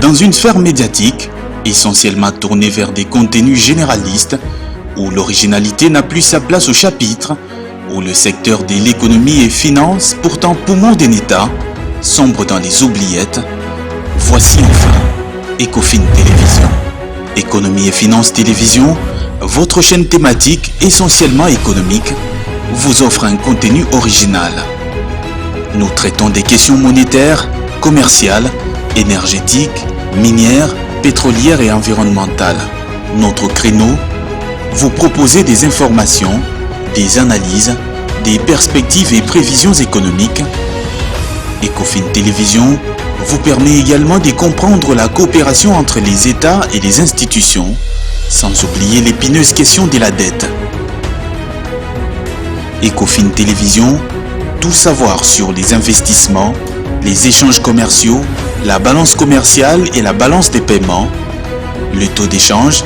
Dans une sphère médiatique, essentiellement tournée vers des contenus généralistes, où l'originalité n'a plus sa place au chapitre, où le secteur de l'économie et finance, pourtant poumon d'un État, sombre dans les oubliettes, voici enfin Ecofin Télévision. Économie et finance télévision, votre chaîne thématique essentiellement économique, vous offre un contenu original. Nous traitons des questions monétaires, commerciales, énergétiques, minières, pétrolières et environnementales. Notre créneau, vous proposer des informations, des analyses, des perspectives et prévisions économiques. Ecofin Télévision vous permet également de comprendre la coopération entre les États et les institutions, sans oublier l'épineuse question de la dette. Ecofin Télévision, tout savoir sur les investissements, les échanges commerciaux, la balance commerciale et la balance des paiements, le taux d'échange,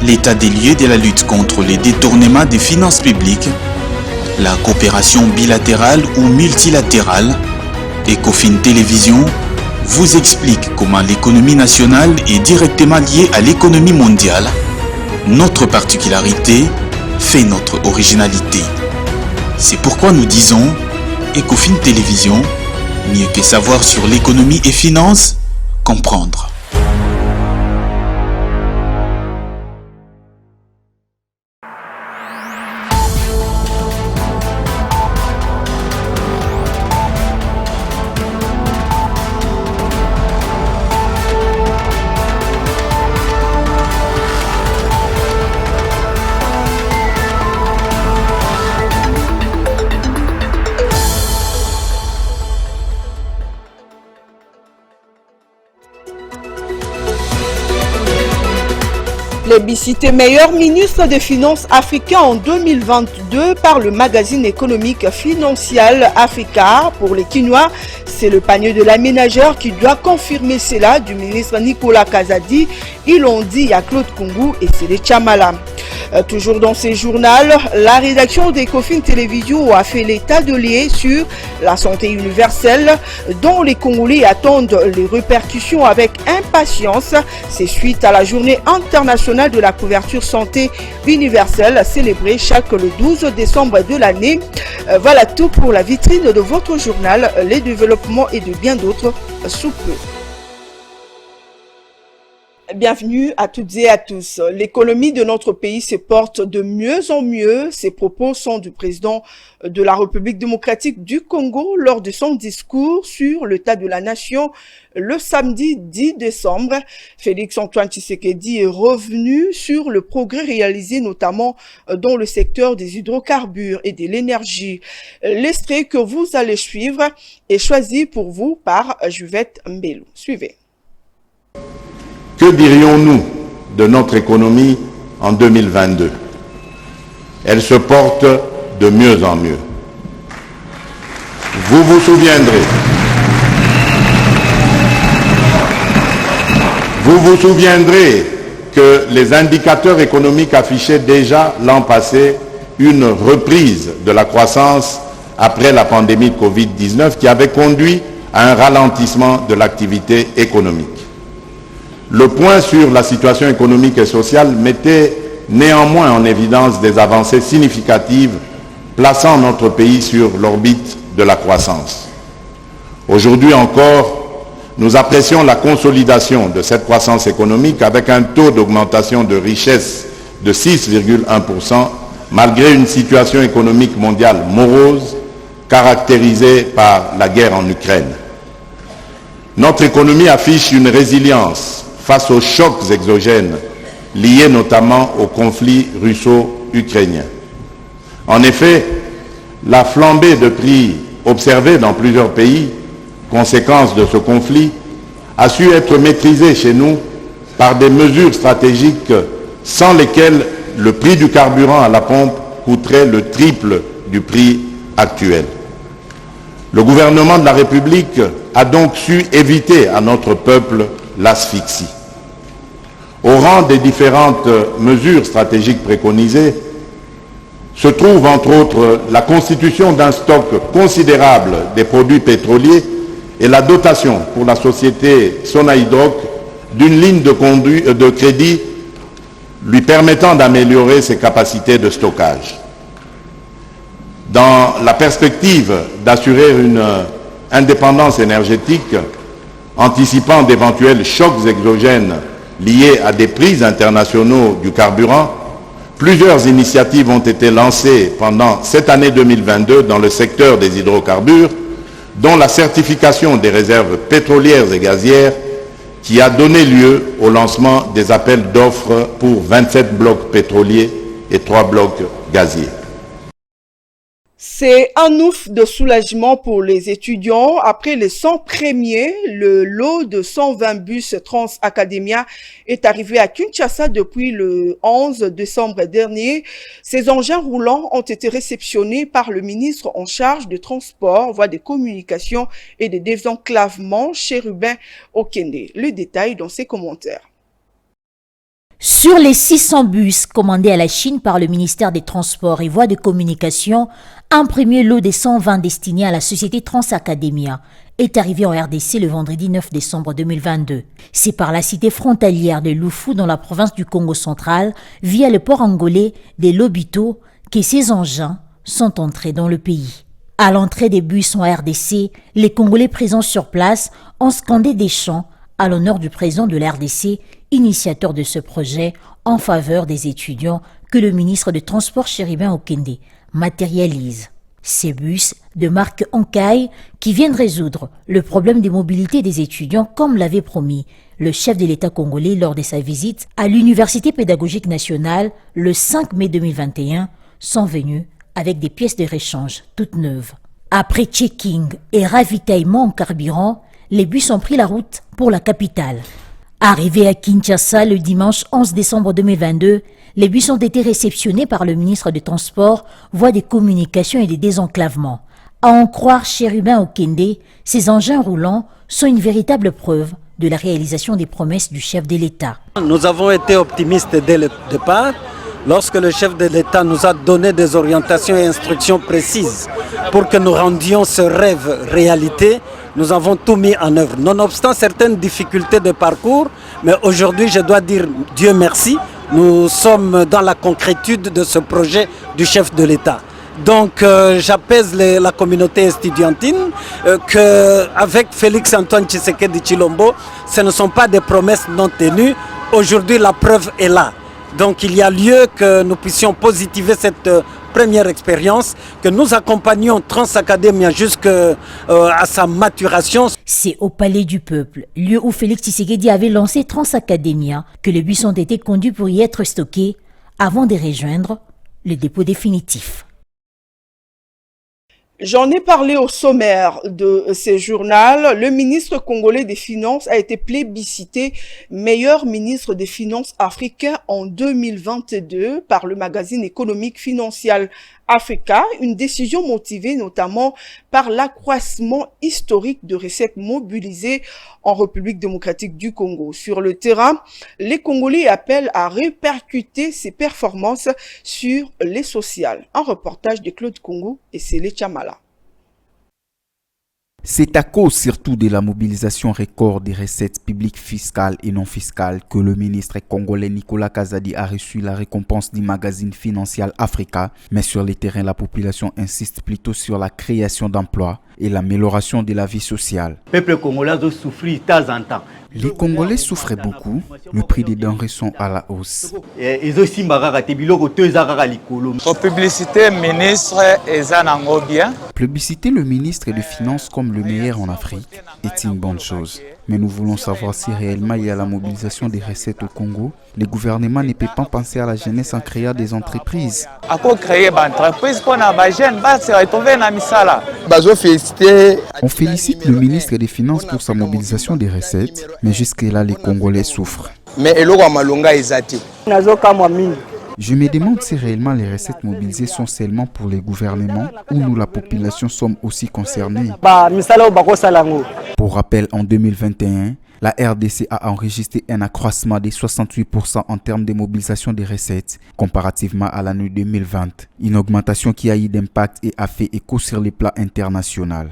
l'état des lieux de la lutte contre les détournements des finances publiques, la coopération bilatérale ou multilatérale. Ecofin Télévision vous explique comment l'économie nationale est directement liée à l'économie mondiale. Notre particularité fait notre originalité. C'est pourquoi nous disons Ecofin Télévision, mieux que savoir sur l'économie et finance, comprendre. Plébiscité meilleur ministre des Finances africain en 2022 par le magazine économique Financial Africa. Pour les Quinois, c'est le panier de la ménagère qui doit confirmer cela du ministre Nicolas Kazadi. Ils l'ont dit à Claude Kungu et c'est les Chamala. Toujours dans ces journaux, la rédaction d'Ecofin Télévision a fait l'état de lieu sur la santé universelle dont les Congolais attendent les répercussions avec impatience. C'est suite à la journée internationale de la couverture santé universelle célébrée chaque le 12 décembre de l'année. Voilà tout pour la vitrine de votre journal, les développements et de bien d'autres sous peu. Bienvenue à toutes et à tous. L'économie de notre pays se porte de mieux en mieux. Ces propos sont du président de la République démocratique du Congo lors de son discours sur l'état de la nation le samedi 10 décembre. Félix-Antoine Tshisekedi est revenu sur le progrès réalisé notamment dans le secteur des hydrocarbures et de l'énergie. L'extrait que vous allez suivre est choisi pour vous par Juvette Mbelou. Suivez. Que dirions-nous de notre économie en 2022? Elle se porte de mieux en mieux. Vous vous souviendrez que les indicateurs économiques affichaient déjà l'an passé une reprise de la croissance après la pandémie de Covid-19 qui avait conduit à un ralentissement de l'activité économique. Le point sur la situation économique et sociale mettait néanmoins en évidence des avancées significatives plaçant notre pays sur l'orbite de la croissance. Aujourd'hui encore, nous apprécions la consolidation de cette croissance économique avec un taux d'augmentation de richesse de 6,1% malgré une situation économique mondiale morose caractérisée par la guerre en Ukraine. Notre économie affiche une résilience face aux chocs exogènes liés notamment au conflit russo-ukrainien. En effet, la flambée de prix observée dans plusieurs pays, conséquence de ce conflit, a su être maîtrisée chez nous par des mesures stratégiques sans lesquelles le prix du carburant à la pompe coûterait le triple du prix actuel. Le gouvernement de la République a donc su éviter à notre peuple l'asphyxie. Au rang des différentes mesures stratégiques préconisées se trouve entre autres la constitution d'un stock considérable des produits pétroliers et la dotation pour la société Sonaïdroc d'une ligne de crédit lui permettant d'améliorer ses capacités de stockage. Dans la perspective d'assurer une indépendance énergétique, anticipant d'éventuels chocs exogènes liés à des prix internationaux du carburant, plusieurs initiatives ont été lancées pendant cette année 2022 dans le secteur des hydrocarbures, dont la certification des réserves pétrolières et gazières qui a donné lieu au lancement des appels d'offres pour 27 blocs pétroliers et 3 blocs gaziers. C'est un ouf de soulagement pour les étudiants. Après les 100 premiers, le lot de 120 bus Trans-Academia est arrivé à Kinshasa depuis le 11 décembre dernier. Ces engins roulants ont été réceptionnés par le ministre en charge du transport, voies des communications et des désenclavements, Chérubin Okende. Le détail dans ses commentaires. Sur les 600 bus commandés à la Chine par le ministère des Transports et Voies de Communication, un premier lot des 120 destinés à la société Trans-Academia est arrivé en RDC le vendredi 9 décembre 2022. C'est par la cité frontalière de Lufu dans la province du Congo central, via le port angolais des Lobito, que ces engins sont entrés dans le pays. À l'entrée des bus en RDC, les Congolais présents sur place ont scandé des chants à l'honneur du président de la RDC, initiateur de ce projet en faveur des étudiants que le ministre de Transport Chérubin Okende matérialise. Ces bus de marque Onkai qui viennent résoudre le problème des mobilités des étudiants comme l'avait promis le chef de l'État congolais lors de sa visite à l'Université pédagogique nationale le 5 mai 2021 sont venus avec des pièces de réchange toutes neuves. Après checking et ravitaillement en carburant, les bus ont pris la route pour la capitale. Arrivés à Kinshasa le dimanche 11 décembre 2022, les bus ont été réceptionnés par le ministre des Transports, Voies des Communications et des Désenclavements. À en croire Chérubin Okende, ces engins roulants sont une véritable preuve de la réalisation des promesses du chef de l'État. Nous avons été optimistes dès le départ. Lorsque le chef de l'État nous a donné des orientations et instructions précises pour que nous rendions ce rêve réalité, nous avons tout mis en œuvre, nonobstant certaines difficultés de parcours. Mais aujourd'hui, je dois dire Dieu merci, nous sommes dans la concrétude de ce projet du chef de l'État. Donc j'apaise la communauté estudiantine qu'avec Félix Antoine Tshisekedi Tshilombo, ce ne sont pas des promesses non tenues. Aujourd'hui, la preuve est là. Donc il y a lieu que nous puissions positiver cette première expérience, que nous accompagnions Trans-Academia jusqu'à sa maturation. C'est au Palais du Peuple, lieu où Félix Tshisekedi avait lancé Trans-Academia, que les bus ont été conduits pour y être stockés avant de rejoindre le dépôt définitif. J'en ai parlé au sommaire de ce journal. Le ministre congolais des Finances a été plébiscité meilleur ministre des Finances africain en 2022 par le magazine économique Financial Africa, une décision motivée notamment par l'accroissement historique de recettes mobilisées en République démocratique du Congo. Sur le terrain, les Congolais appellent à répercuter ces performances sur les sociales. Un reportage de Claude Congo et Célé Chamala. C'est à cause surtout de la mobilisation record des recettes publiques fiscales et non fiscales que le ministre congolais Nicolas Kazadi a reçu la récompense du magazine Financial Africa. Mais sur le terrain, la population insiste plutôt sur la création d'emplois et l'amélioration de la vie sociale. Le peuple congolais a souffert de temps en temps. Les Congolais souffrent beaucoup. Le prix des denrées sont à la hausse. Publicité ministre bien. Plébisciter le ministre des Finances comme le meilleur en Afrique est une bonne chose. Mais nous voulons savoir si réellement il y a la mobilisation des recettes au Congo. Le gouvernement ne peut pas penser à la jeunesse en créant des entreprises. On félicite le ministre des Finances pour sa mobilisation des recettes, mais jusque-là, les Congolais souffrent. Je me demande si réellement les recettes mobilisées sont seulement pour les gouvernements ou nous, la population, sommes aussi concernés. Pour rappel, en 2021, la RDC a enregistré un accroissement de 68% en termes de mobilisation des recettes comparativement à l'année 2020. Une augmentation qui a eu d'impact et a fait écho sur le plan international.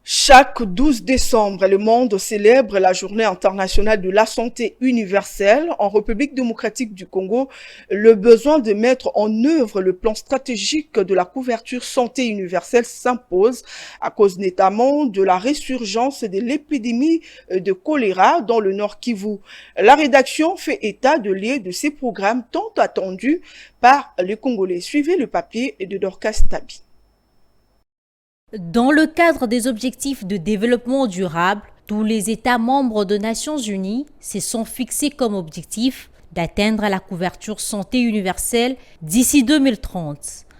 Chaque 12 décembre, le monde célèbre la Journée internationale de la santé universelle. En République démocratique du Congo, le besoin de mettre en œuvre le plan stratégique de la couverture santé universelle s'impose à cause notamment de la résurgence de l'épidémie de choléra dans le Nord Kivu. La rédaction fait état de liens de ces programmes tant attendus par les Congolais. Suivez le papier de Dorcas Tabi. Dans le cadre des objectifs de développement durable, tous les États membres des Nations Unies se sont fixés comme objectif d'atteindre la couverture santé universelle d'ici 2030.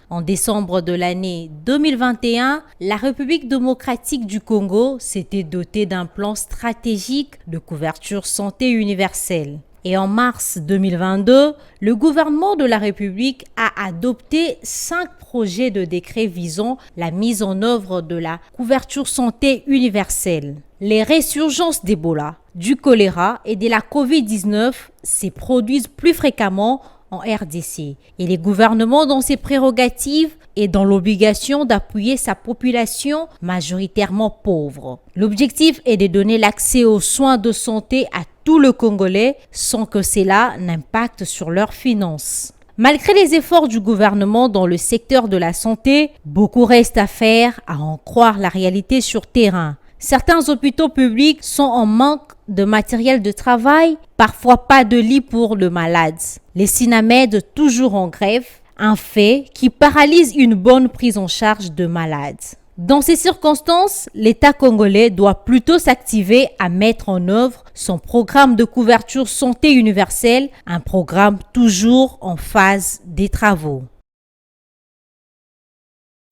En décembre de l'année 2021, la République démocratique du Congo s'était dotée d'un plan stratégique de couverture santé universelle. Et en mars 2022, le gouvernement de la République a adopté 5 projets de décret visant la mise en œuvre de la couverture santé universelle. Les résurgences d'Ebola, du choléra et de la COVID-19 se produisent plus fréquemment en RDC. Et les gouvernements dans ses prérogatives et dans l'obligation d'appuyer sa population majoritairement pauvre. L'objectif est de donner l'accès aux soins de santé à tous les Congolais sans que cela n'impacte sur leurs finances. Malgré les efforts du gouvernement dans le secteur de la santé, beaucoup reste à faire à en croire la réalité sur terrain. Certains hôpitaux publics sont en manque de matériel de travail, parfois pas de lit pour le malade. Les SINAMED toujours en grève, un fait qui paralyse une bonne prise en charge de malades. Dans ces circonstances, l'État congolais doit plutôt s'activer à mettre en œuvre son programme de couverture santé universelle, un programme toujours en phase des travaux.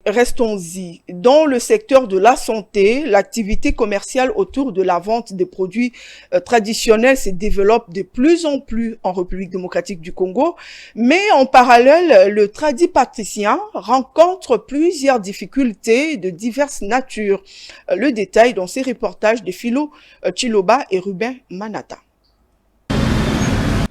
Restons-y. Dans le secteur de la santé, l'activité commerciale autour de la vente des produits traditionnels se développe de plus en plus en République démocratique du Congo. Mais en parallèle, le tradipatricien rencontre plusieurs difficultés de diverses natures. Le détail dans ces reportages de Philo Chiloba et Ruben Manata.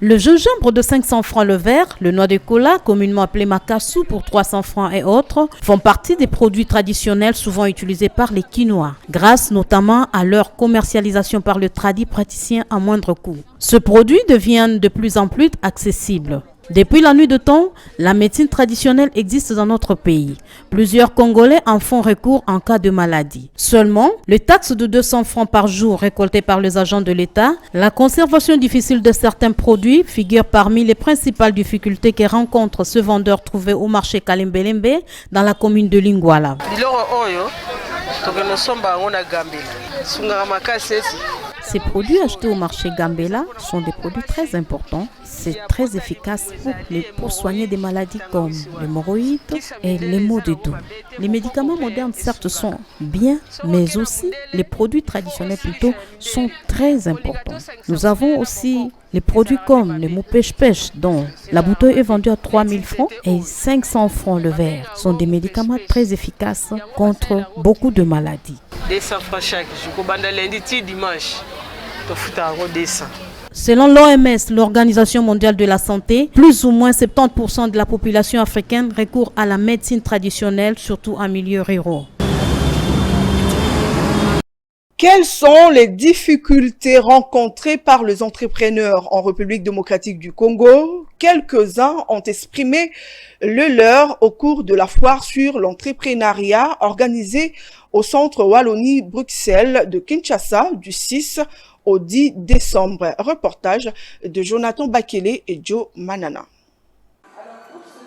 Le gingembre de 500 francs le verre, le noix de cola, communément appelé makassou pour 300 francs et autres, font partie des produits traditionnels souvent utilisés par les Quinois, grâce notamment à leur commercialisation par le tradipraticien à moindre coût. Ce produit devient de plus en plus accessible. Depuis la nuit de temps, la médecine traditionnelle existe dans notre pays. Plusieurs Congolais en font recours en cas de maladie. Seulement, les taxes de 200 francs par jour récoltées par les agents de l'État, la conservation difficile de certains produits figurent parmi les principales difficultés que rencontre ce vendeur trouvé au marché Kalembelembe dans la commune de Lingwala. Ces produits achetés au marché Gambela sont des produits très importants. C'est très efficace pour soigner des maladies comme l'hémorroïde et les maux de dos. Les médicaments modernes, certes, sont bien, mais aussi les produits traditionnels plutôt sont très importants. Nous avons aussi les produits comme le mou pêche-pêche, dont la bouteille est vendue à 3000 francs et 500 francs le verre. Ce sont des médicaments très efficaces contre beaucoup de maladies. 200 francs chaque jour, lundi, dimanche. Selon l'OMS, l'Organisation mondiale de la santé, plus ou moins 70% de la population africaine recourt à la médecine traditionnelle, surtout en milieu rural. Quelles sont les difficultés rencontrées par les entrepreneurs en République démocratique du Congo? Quelques-uns ont exprimé le leur au cours de la foire sur l'entrepreneuriat organisée au centre Wallonie-Bruxelles de Kinshasa du 6 au 10 décembre. Reportage de Jonathan Bakele et Joe Manana.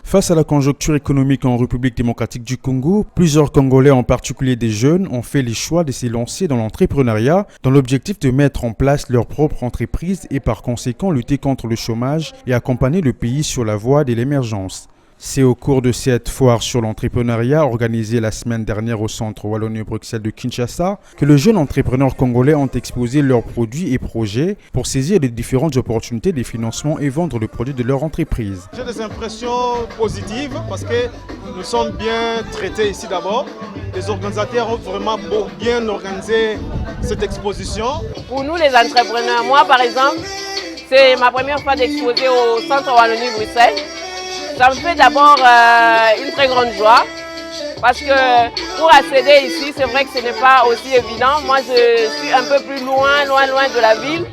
Face à la conjoncture économique en République démocratique du Congo, plusieurs Congolais, en particulier des jeunes, ont fait le choix de se lancer dans l'entrepreneuriat dans l'objectif de mettre en place leur propre entreprise et par conséquent lutter contre le chômage et accompagner le pays sur la voie de l'émergence. C'est au cours de cette foire sur l'entrepreneuriat organisée la semaine dernière au centre Wallonie-Bruxelles de Kinshasa que les jeunes entrepreneurs congolais ont exposé leurs produits et projets pour saisir les différentes opportunités de financement et vendre le produit de leur entreprise. J'ai des impressions positives parce que nous sommes bien traités ici d'abord. Les organisateurs ont vraiment bien organisé cette exposition. Pour nous les entrepreneurs, moi par exemple, c'est ma première fois d'exposer au centre Wallonie-Bruxelles. Ça me fait d'abord une très grande joie Parce que pour accéder ici, c'est vrai que ce n'est pas aussi évident. Moi, je suis un peu plus loin de la ville,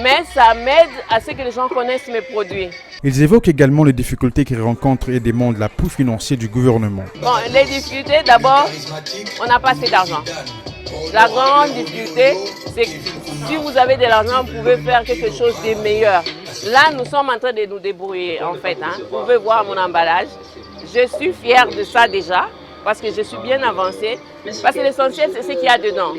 mais ça m'aide à ce que les gens connaissent mes produits. Ils évoquent également les difficultés qu'ils rencontrent et demandent l'appui financier du gouvernement. Bon, les difficultés, d'abord, on n'a pas assez d'argent. La grande difficulté, c'est que si vous avez de l'argent, vous pouvez faire quelque chose de meilleur. Là, nous sommes en train de nous débrouiller, en fait. Vous pouvez voir mon emballage. Je suis fière de ça déjà, parce que je suis bien avancée. Parce que l'essentiel, c'est ce qu'il y a dedans.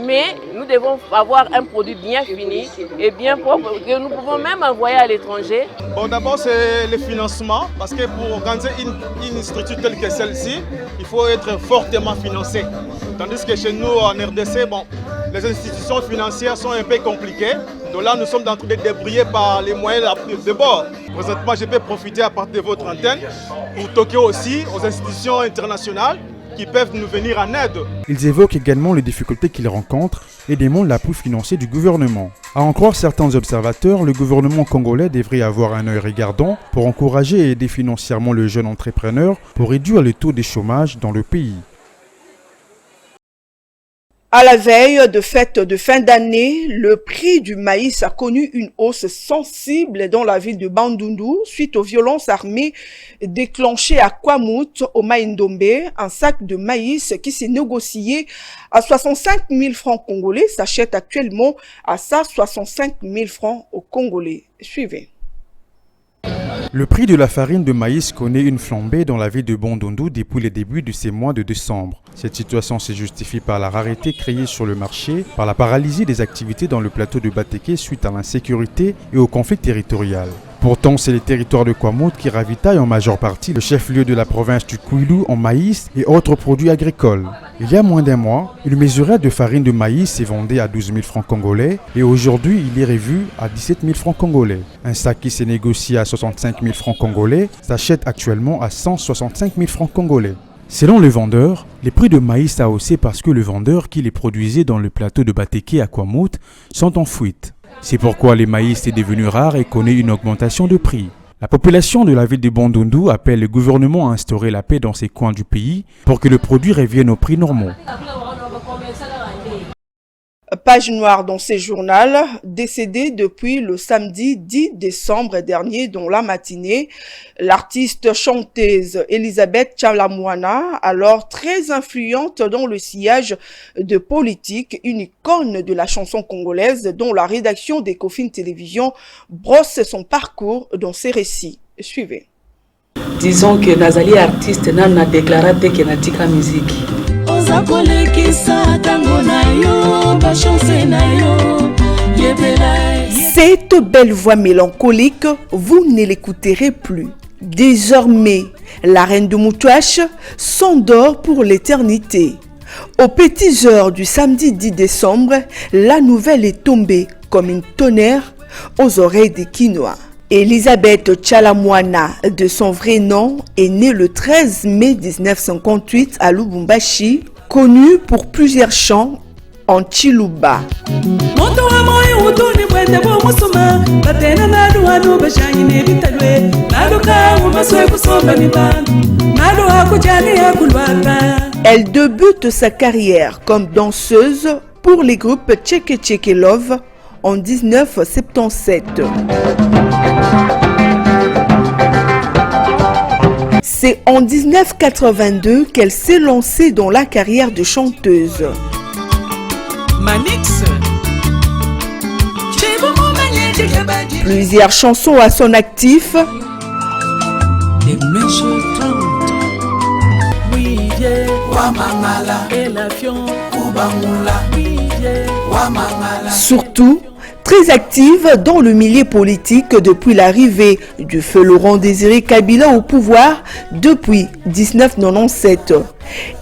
Mais nous devons avoir un produit bien fini et bien propre que nous pouvons même envoyer à l'étranger. Bon, d'abord, c'est le financement, parce que pour organiser une structure telle que celle-ci, il faut être fortement financé. Tandis que chez nous, en RDC, bon, les institutions financières sont un peu compliquées. Donc là, nous sommes en train de débrouiller par les moyens de bord. Présentement, je peux profiter à partir de votre antenne pour toquer aussi aux institutions internationales qui peuvent nous venir en aide. Ils évoquent également les difficultés qu'ils rencontrent et demandent l'appui financier du gouvernement. À en croire certains observateurs, le gouvernement congolais devrait avoir un œil regardant pour encourager et aider financièrement le jeune entrepreneur pour réduire le taux de chômage dans le pays. À la veille de fête de fin d'année, le prix du maïs a connu une hausse sensible dans la ville de Bandundu suite aux violences armées déclenchées à Kwamut, au Maïndombe. Un sac de maïs qui s'est négocié à 65 000 francs congolais s'achète actuellement à 165 000 francs au Congolais. Suivez. Le prix de la farine de maïs connaît une flambée dans la ville de Bandundu depuis le début de ces mois de décembre. Cette situation se justifie par la rareté créée sur le marché, par la paralysie des activités dans le plateau de Bateke suite à l'insécurité et au conflit territorial. Pourtant, c'est les territoires de Kwamut qui ravitaillent en majeure partie le chef-lieu de la province du Kwilu en maïs et autres produits agricoles. Il y a moins d'un mois, une mesurette de farine de maïs s'est vendue à 12 000 francs congolais et aujourd'hui, il est revu à 17 000 francs congolais. Un sac qui s'est négocié à 65 000 francs congolais s'achète actuellement à 165 000 francs congolais. Selon le vendeur, les prix de maïs a haussé parce que le vendeur qui les produisait dans le plateau de Bateke à Kwamut sont en fuite. C'est pourquoi les maïs est devenu rare et connaît une augmentation de prix. La population de la ville de Bandundu appelle le gouvernement à instaurer la paix dans ces coins du pays pour que le produit revienne aux prix normaux. Page noire dans ces journaux, décédé depuis le samedi 10 décembre dernier dans la matinée, l'artiste chanteuse Elisabeth Tchalamouana, alors très influente dans le sillage de politique, une icône de la chanson congolaise dont la rédaction d'Ecofin Télévision brosse son parcours dans ses récits. Suivez. Disons que Nazali artiste n'a déclaré que natika musique. Cette belle voix mélancolique, vous ne l'écouterez plus. Désormais, la reine de Moutouache s'endort pour l'éternité. Aux petites heures du samedi 10 décembre, la nouvelle est tombée comme une tonnerre aux oreilles des Kinois. Elisabeth Tchalamouana, de son vrai nom, est née le 13 mai 1958 à Lubumbashi, connue pour plusieurs chants en Chiluba. Elle débute sa carrière comme danseuse pour les groupes Tcheke Tcheke Love en 1977. C'est en 1982 qu'elle s'est lancée dans la carrière de chanteuse. Plusieurs chansons à son actif. Surtout, très active dans le milieu politique depuis l'arrivée du feu Laurent Désiré Kabila au pouvoir depuis 1997.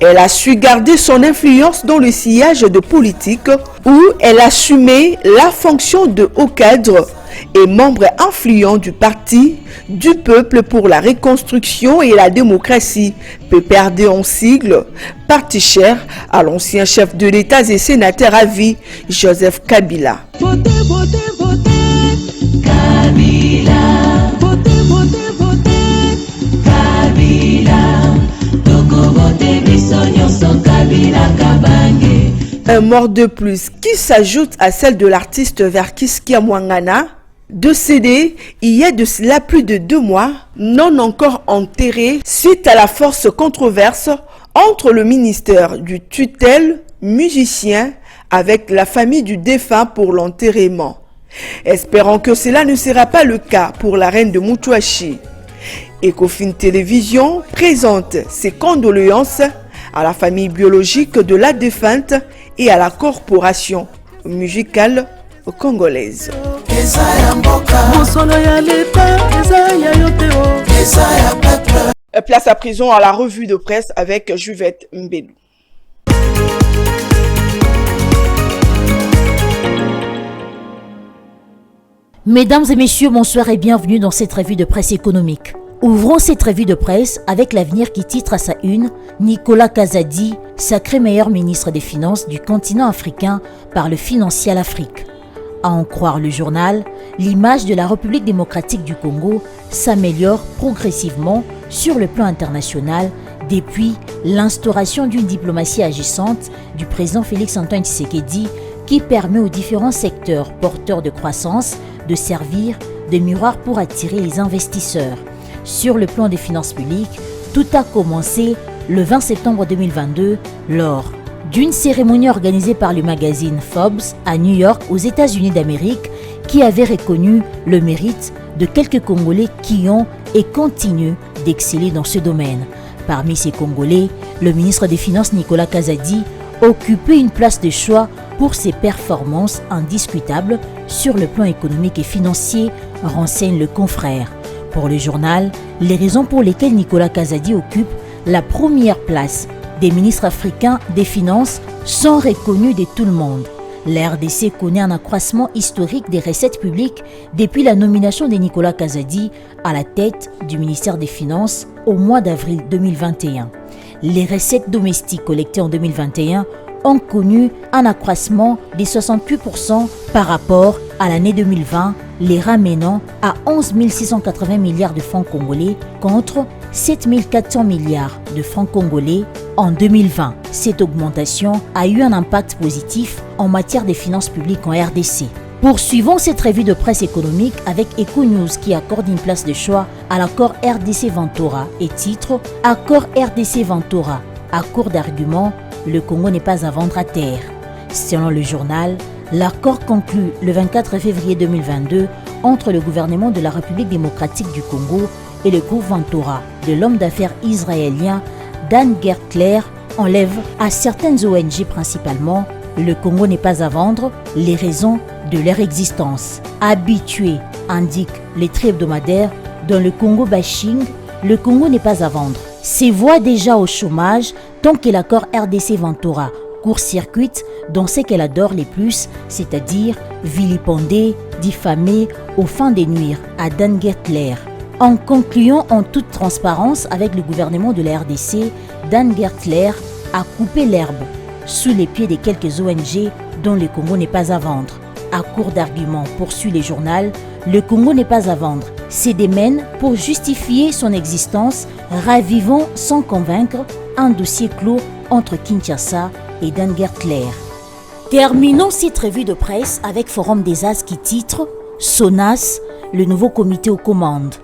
Elle a su garder son influence dans le sillage de politique où elle assumait la fonction de haut cadre et membre influent du Parti du Peuple pour la Reconstruction et la Démocratie, PPRD en sigle, parti cher à l'ancien chef de l'État et sénateur à vie, Joseph Kabila. Votez, votez, votez, Kabila. Votez, votez, votez, Kabila. Un mort de plus qui s'ajoute à celle de l'artiste Verkis Kiamwangana, décédé il y a de cela plus de 2 mois, non encore enterré suite à la force controverse entre le ministère du tutelle musicien avec la famille du défunt pour l'enterrement. Espérons que cela ne sera pas le cas pour la reine de Mutuashi. Ecofin Télévision présente ses condoléances à la famille biologique de la défunte et à la corporation musicale congolaise. Place à présent à la revue de presse avec Juvette Mbelou. Mesdames et messieurs, bonsoir et bienvenue dans cette revue de presse économique. Ouvrons cette revue de presse avec l'avenir qui titre à sa une Nicolas Kazadi, sacré meilleur ministre des Finances du continent africain par le Financial Afrique. À en croire le journal, l'image de la République démocratique du Congo s'améliore progressivement sur le plan international depuis l'instauration d'une diplomatie agissante du président Félix-Antoine Tshisekedi qui permet aux différents secteurs porteurs de croissance de servir de miroir pour attirer les investisseurs. Sur le plan des finances publiques, tout a commencé le 20 septembre 2022 lors d'une cérémonie organisée par le magazine Forbes à New York aux États-Unis d'Amérique qui avait reconnu le mérite de quelques Congolais qui ont et continuent d'exceller dans ce domaine. Parmi ces Congolais, le ministre des Finances Nicolas Kazadi occupait une place de choix pour ses performances indiscutables sur le plan économique et financier, renseigne le confrère. Pour le journal, les raisons pour lesquelles Nicolas Kazadi occupe la première place des ministres africains des Finances sont reconnues de tout le monde. La RDC connaît un accroissement historique des recettes publiques depuis la nomination de Nicolas Kazadi à la tête du ministère des Finances au mois d'avril 2021. Les recettes domestiques collectées en 2021 ont connu un accroissement de 68% par rapport à l'année 2020, les ramenant à 11 680 milliards de francs congolais contre 7 400 milliards de francs congolais en 2020. Cette augmentation a eu un impact positif en matière des finances publiques en RDC. Poursuivons cette revue de presse économique avec EcoNews qui accorde une place de choix à l'accord RDC-Ventura et titre « Accord RDC-Ventura ». À court d'arguments, le Congo n'est pas à vendre à terre. Selon le journal, l'accord conclu le 24 février 2022 entre le gouvernement de la République démocratique du Congo et le groupe Ventura de l'homme d'affaires israélien Dan Gertler enlève à certaines ONG principalement le Congo n'est pas à vendre les raisons de leur existence. Habitués, indique les traits hebdomadaires, dans le Congo bashing, le Congo n'est pas à vendre. Se voit déjà au chômage tant que l'accord RDC-Ventura court-circuite dans ce qu'elle adore les plus, c'est-à-dire vilipender, diffamer aux fins de nuire à Dan Gertler. En concluant en toute transparence avec le gouvernement de la RDC, Dan Gertler a coupé l'herbe sous les pieds de quelques ONG dont le Congo n'est pas à vendre. À court d'arguments, poursuit le journal, le Congo n'est pas à vendre. Se démène pour justifier son existence, ravivant sans convaincre un dossier clos entre Kinshasa et Dan Gertler. Terminons cette revue de presse avec Forum des As qui titre « SONAS, le nouveau comité aux commandes ».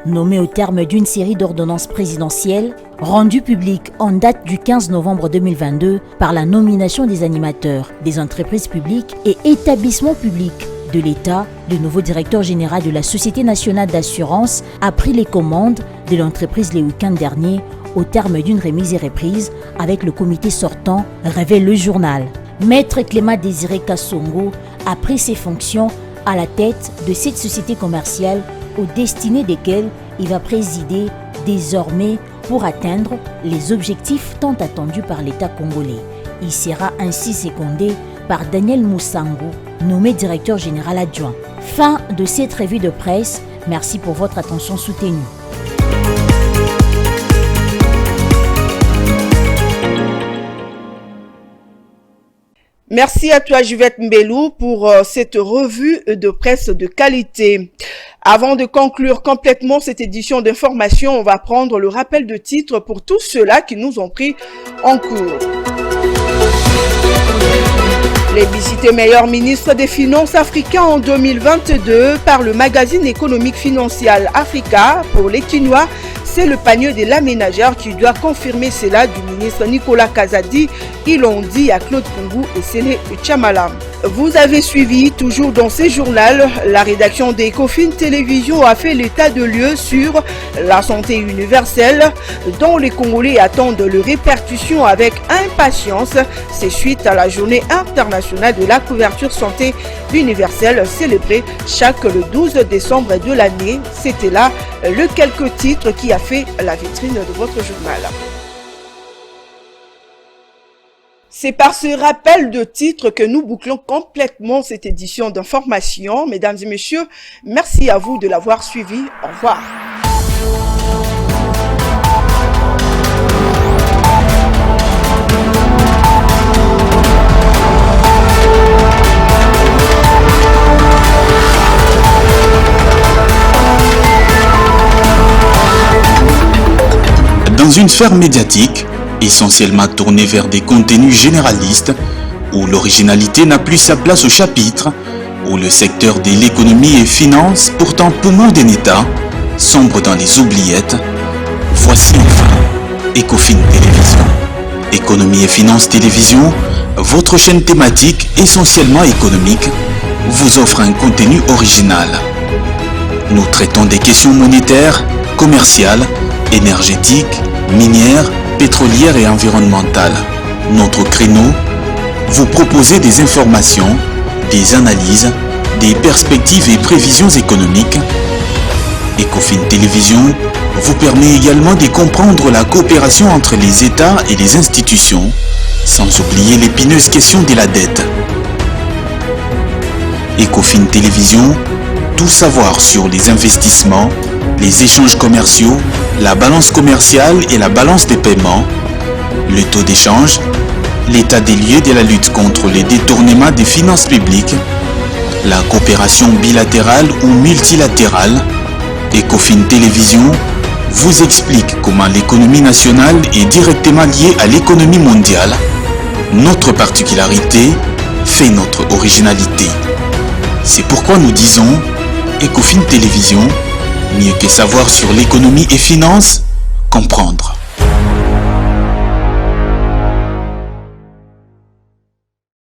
Nommé au terme d'une série d'ordonnances présidentielles, rendues publiques en date du 15 novembre 2022 par la nomination des animateurs, des entreprises publiques et établissements publics de l'État, le nouveau directeur général de la Société nationale d'assurance a pris les commandes de l'entreprise les week-ends derniers au terme d'une remise et reprise avec le comité sortant, révèle le journal. Maître Clément Désiré Kassongo a pris ses fonctions à la tête de cette société commerciale aux destinées desquelles il va présider désormais pour atteindre les objectifs tant attendus par l'État congolais. Il sera ainsi secondé par Daniel Moussango, nommé directeur général adjoint. Fin de cette revue de presse. Merci pour votre attention soutenue. Merci à toi Juvette Mbelou pour cette revue de presse de qualité. Avant de conclure complètement cette édition d'information, on va prendre le rappel de titres pour tous ceux-là qui nous ont pris en cours. Plébiscité meilleur ministre des Finances africain en 2022 par le magazine économique financier Africa pour les Quinois. C'est le panier de la ménagère qui doit confirmer cela du ministre Nicolas Kazadi. Ils l'ont dit à Claude Kungu et Sélé Chamala. Vous avez suivi toujours dans ces journaux, la rédaction d'Ecofin Télévision a fait l'état de lieu sur la santé universelle dont les Congolais attendent le répercussion avec impatience. C'est suite à la journée internationale de la couverture santé universelle célébrée chaque le 12 décembre de l'année. C'était là le quelques titres qui a fait la vitrine de votre journal. C'est par ce rappel de titres que nous bouclons complètement cette édition d'information. Mesdames et messieurs, merci à vous de l'avoir suivi. Au revoir. Dans une sphère médiatique, essentiellement tournée vers des contenus généralistes, où l'originalité n'a plus sa place au chapitre, où le secteur de l'économie et finance, pourtant poumon d'un État, sombre dans les oubliettes, voici enfin Ecofin Télévision. Économie et finance télévision, votre chaîne thématique essentiellement économique, vous offre un contenu original. Nous traitons des questions monétaires, commerciales, énergétiques, minières, pétrolières et environnementales. Notre créneau, vous proposer des informations, des analyses, des perspectives et prévisions économiques. Ecofin Télévision vous permet également de comprendre la coopération entre les États et les institutions, sans oublier l'épineuse question de la dette. Ecofin Télévision, tout savoir sur les investissements, les échanges commerciaux, la balance commerciale et la balance des paiements, le taux d'échange, l'état des lieux de la lutte contre les détournements des finances publiques, la coopération bilatérale ou multilatérale. Ecofin Télévision vous explique comment l'économie nationale est directement liée à l'économie mondiale. Notre particularité fait notre originalité. C'est pourquoi nous disons Ecofin Télévision, mieux que savoir sur l'économie et finances, comprendre.